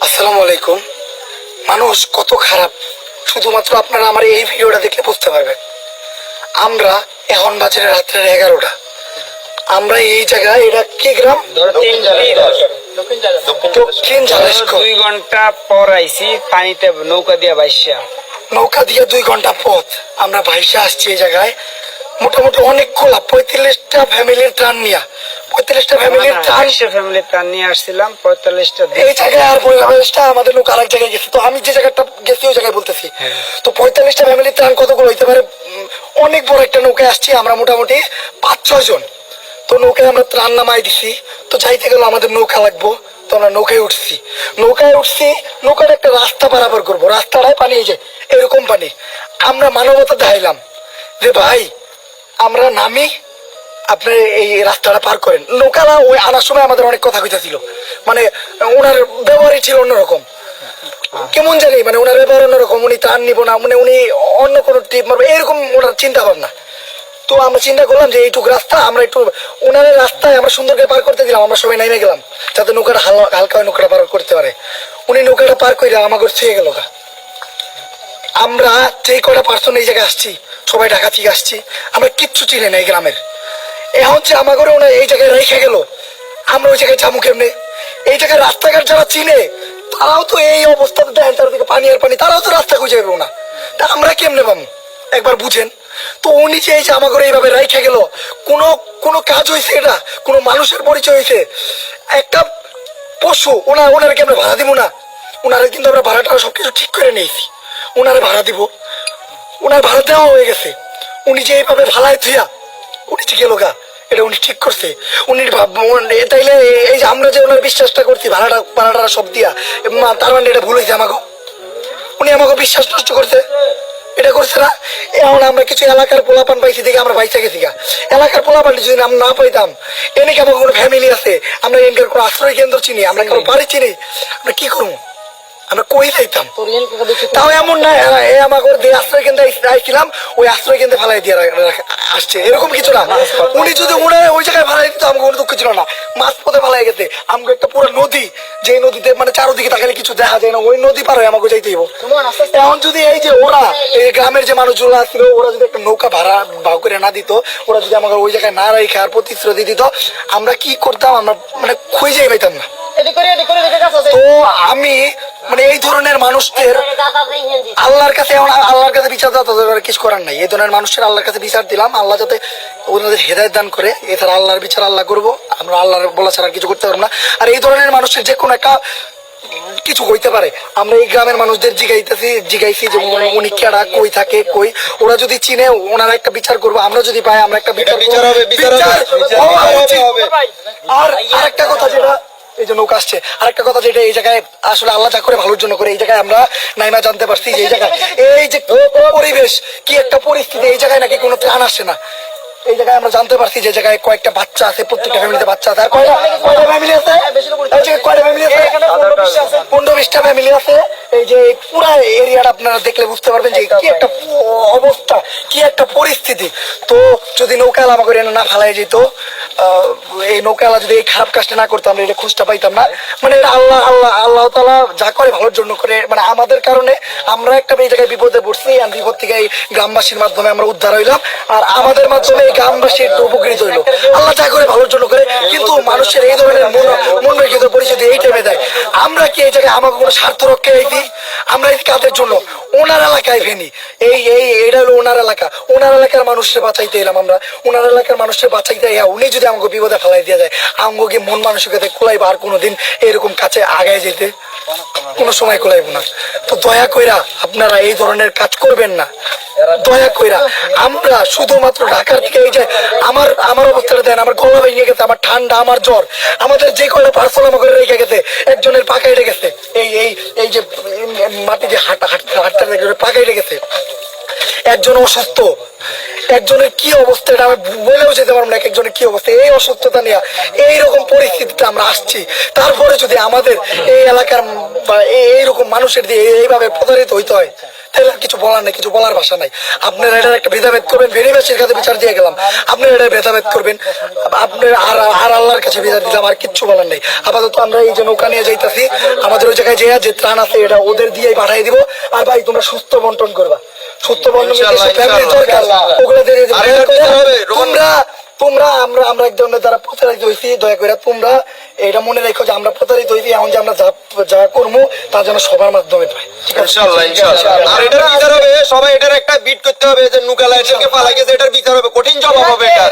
আসসালামু আলাইকুম। মানুষ কত খারাপ শুধুমাত্র আপনারা আমার এই ভিডিওটা দেখলে বুঝতে পারবেন। আমরা এখন বাজে রাত্রের 11টা। আমরা এই জায়গায়, এটা কি গ্রাম? দক্ষিণ জালেস্কো। 2 ঘন্টা পর আইছি পানিতে নৌকা দিয়া বাইসা। নৌকা দিয়ে 2 ঘন্টা পথ আমরা ভাইসা আসছি এই জায়গায়। মোটামুটি অনেকগুলা 45টা ফ্যামিলির ত্রাণ নিয়ে, 45টা ফ্যামিলির ত্রাণ ফ্যামিলি ত্রাণ নিয়ে আসছিলাম 45টা। এই জায়গায় আর 45টা আমাদের লোক আরেক জায়গায় গেছে। তো আমি যে জায়গাটা গেছি ওই জায়গায় বলতেছি। তো 45টা ফ্যামিলির ত্রাণ কতগুলো হইতে পারে? অনেক বড় একটা নৌকায় আসছি আমরা, মোটামুটি 5-6 জন। তো নৌকায় আমরা ত্রাণ নামাই দিছি। তো যাইতে গেলে আমাদের নৌকা লাগবো, তো আমরা নৌকায় উঠছি। নৌকাটা একটা রাস্তা পারাপার করবো, রাস্তাটায় পানি, এই যে এরকম পানি। আমরা মানবতা দেখাইলাম যে ভাই আমরা নামি, আপনি এই রাস্তাটা পার করেন। নৌকালা ওই আনার সময় আমাদের অনেক কথা কইতাছিল, মানে ওনার ব্যবহারই ছিল অন্যরকম, কেমন জানি, মানে ওনার ব্যবহার অন্যরকম। উনি ত্রাণ নিব না, মানে উনি অন্য কোনো ট্রিপ মারবে, এরকম ওনার চিন্তা ভাবনা। তো আমরা চিন্তা করলাম যে এইটুকু রাস্তা আমরা একটু ওনার রাস্তায় আমরা সুন্দর করে পার করতে দিলাম। আমরা সবাই নেমে গেলাম যাতে নৌকাটা হালকা নৌকাটা পার করতে পারে। উনি নৌকাটা পার করে আমাকে ছুঁয়ে গেল। আমরা যে কটা পার্সন এই জায়গায় আসছি সবাই ঢাকা থেকে আসছি, আমরা কিচ্ছু চিনি না এই গ্রামের। এখন যে আমাকে ওনা এই জায়গায় রেখে গেল, আমরা ওই জায়গায় যাবো কেমনে? এই জায়গায় রাস্তাঘাট যারা চিনে তারাও তো এই অবস্থাতে দেখেন, চারদিকে পানি আর পানি, তারাও তো রাস্তা খুঁজে পাবো না, তা আমরা কেমনে পাবো একবার বুঝেন তো। উনি যে এই যে আমাকে এইভাবে রেখে গেল, কোনো কোনো কাজ হয়েছে? এটা কোনো মানুষের পরিচয় হয়েছে? একটা পশু, ওনার কেমনে ভাড়া দিব না? ওনারা কিন্তু আমরা ভাড়াটা সবকিছু ঠিক করে নিয়েছি, ওনারে ভাড়া দিব, ওনার ভাড়া দেওয়া হয়ে গেছে। উনি যে এইভাবে ভাড়ায় থুয়া উনি যে গেল গা, এটা উনি ঠিক করছে। উনি তাইলে এই যে আমরা যে ওনার বিশ্বাসটা করছি ভাড়াটা সব দিয়া, তার মানে এটা ভুল হয়েছে আমাকে। উনি আমাকে বিশ্বাস নষ্ট করছে, এটা করছে না। এখন আমরা কিছু এলাকার পোলাপান পাইছি দেখে আমরা বাইচা গেছি গা। এলাকার পোলাপান যদি আমরা না পাইতাম, এনে কি আমার কোনো ফ্যামিলি আছে, আমরা এনকার কোনো আশ্রয় কেন্দ্র চিনি, আমরা কারো বাড়ি চিনি, আমরা কি করবো? আমরা কই যাইতাম? তাও এমন না আমাকে আশ্রয় কেন্দ্রে আইছিলাম, ওই আশ্রয় কেন্দ্রে ফালাই দিয়ে আসছে, এরকম কিছু না। উনি যদি ওই জায়গায় ফালাই দিত আমাকে কোনো দুঃখ ছিল না। মাছ পথে ফালাই গেছে আমাকে একটা পুরো নদী, যে নদীতে মানে চারোদিকে তাকালে কিছু দেখা যায় না, ওই নদী পার হয়ে আমাকে যাইতেই। এখন যদি এই যে ওরা এই গ্রামের যে মানুষগুলো ছিল, ওরা যদি একটা নৌকা ভাড়া ভাগ করে না দিত, ওরা যদি আমাকে ওই জায়গায় না রেখে আর প্রতিশ্রুতি দিত, আমরা কি করতাম? আমরা মানে খুঁজেই পাইতাম না। তো আমি মানে এই ধরনের মানুষদের আল্লাহর কাছে বিচার দেওয়া কিছু করার নাই। এই ধরনের মানুষের আল্লাহর কাছে বিচার দিলাম, আল্লাহ যাতে ওনাদের হেদায়েত দান করে। এছাড়া আল্লাহর বিচার আল্লাহ করবো, আমরা আল্লাহর বলা ছাড়া কিছু করতে পারবো না। আর এই ধরনের মানুষের যে কোনো একটা কিছু হইতে পারে, আমরা এই গ্রামের মানুষদের জিগাইছি যে উনি কেডা, কই থাকে, কই, ওরা যদি চিনে ওনারা একটা বিচার করবো, আমরা যদি পাই আমরা একটা বিচার হবে। আর আরেকটা কথা যেটা এই যে নৌকা আসছে, আরেকটা কথা যেটা এই জায়গায় আসলে আল্লাহ যা করে ভালোর জন্য করে, এই জায়গায় আমরা নাইমা জানতে পারছি যে এই জায়গায় এই যে পরিবেশ কি একটা পরিস্থিতি, এই জায়গায় নাকি কোনো ত্রাণ আসে না। এই জায়গায় আমরা জানতে পারছি যে জায়গায় কয়েকটা বাচ্চা আছে, প্রত্যেকটা ফ্যামিলিতে বাচ্চা আছে। আর কয়টা ফ্যামিলি আছে? কয়টা ফ্যামিলি আছে? 15-20টা ফ্যামিলি আছে। এই যে পুরা এরিয়াটা আপনারা দেখলে বুঝতে পারবেন যে কি একটা অবস্থা, কি একটা পরিস্থিতি। তো যদি নৌকালা আমাকে না ফালাই যেত, এই নৌকালা যদি এই খারাপ কাজটা না করতো, আমরা এটা খোঁজটা পাইতাম না। মানে আল্লাহ তাআলা যা করে ভালোর জন্য করে, মানে আমাদের কারণে আমরা একটা এই জায়গায় বিপদে পড়ছি, আর বিপদ থেকে এই গ্রামবাসীর মাধ্যমে আমরা উদ্ধার হইলাম, আর আমাদের মাধ্যমে এই গ্রামবাসী একটু উপকৃত হইলো। আল্লাহ যা করে ভালোর জন্য করে, কিন্তু মানুষের এই ধরনের মন রেখিত পরিস্থিতি এই টাইমে দেয়। আমরা কি এই জায়গায় আমাকে কোনো স্বার্থ রক্ষা আইছি? আমরা এই কাজের জন্য ওনার এলাকায় ফেনি, এইটা হলো ওনার এলাকা, ওনার এলাকার মানুষকে বাঁচাইতে এলাম আমরা। ওনার এলাকার মানুষকে বাঁচাইতে উনি যদি আমাকে বিপদে ফেলাই দিয়ে যায়, আমাকে মন মানসিকতা কুলাইবা আর কোনোদিন এরকম কাছে আগায় যেতে কোনো সময় কুলাইব না। তো দয়া কইরা আপনারা এই ধরনের কাজ করবেন না, দয়া কইরা। আমরা শুধুমাত্র ঢাকার থেকে এই যে আমার অবস্থাটা দেন, আমার গলা ভেঙে গেছে, আমার ঠান্ডা, আমার জ্বর, আমাদের যে কয়টা পার্সেল আমাকে রেখে গেছে, একজনের পা কেটে গেছে, এই যে মাটি যে হাঁটতে পাকা কেটে গেছে, একজন অসুস্থ, একজনের কি অবস্থা এটা আমি বলেও যেতে পারবো না, এক একজনের কি অবস্থা। এই অসুস্থতা নিয়ে এইরকম পরিস্থিতিতে আমরা আসছি, তারপরে যদি আমাদের এই এলাকার বা এইরকম মানুষের দিয়ে এইভাবে প্রতারিত হইতে হয়, তাহলে আর কিছু বলার নেই, কিছু বলার ভাষা নাই। আপনারা এটার একটা ভেদাভেদ করবেন, ভেরিবাসীর কাছে বিচার দিয়ে গেলাম, আপনারা এটা ভেদাভেদ করবেন, আপনার আর আল্লাহর কাছে বিচার দিলাম, আর কিচ্ছু বলার নেই। আপাতত আমরা এই যে নৌকা নিয়ে যাইতাছি, আমাদের ওই জায়গায় যে ত্রাণ আছে এটা ওদের দিয়েই পাঠিয়ে দিব। আর ভাই তোমরা সুস্থ বন্টন করবা, সুস্থ বন্টন ওগুলো দিয়ে তোমরা আমরা এক ধরনের যারা প্রতারিত হয়েছি, দয়া করে তোমরা এটা মনে রাখো যে আমরা প্রতারিত হয়েছি, এখন যে আমরা যা করবো তার জন্য সবার মাধ্যমে পাই। ঠিক আছে, ইনশাআল্লাহ ইনশাআল্লাহ। আর এটার বিচার হবে, সবাই এটার একটা বিট করতে হবে যে নুকালা এটাকে পালা গেছে, এটার বিচার হবে, কঠিন জবাব হবে এটা।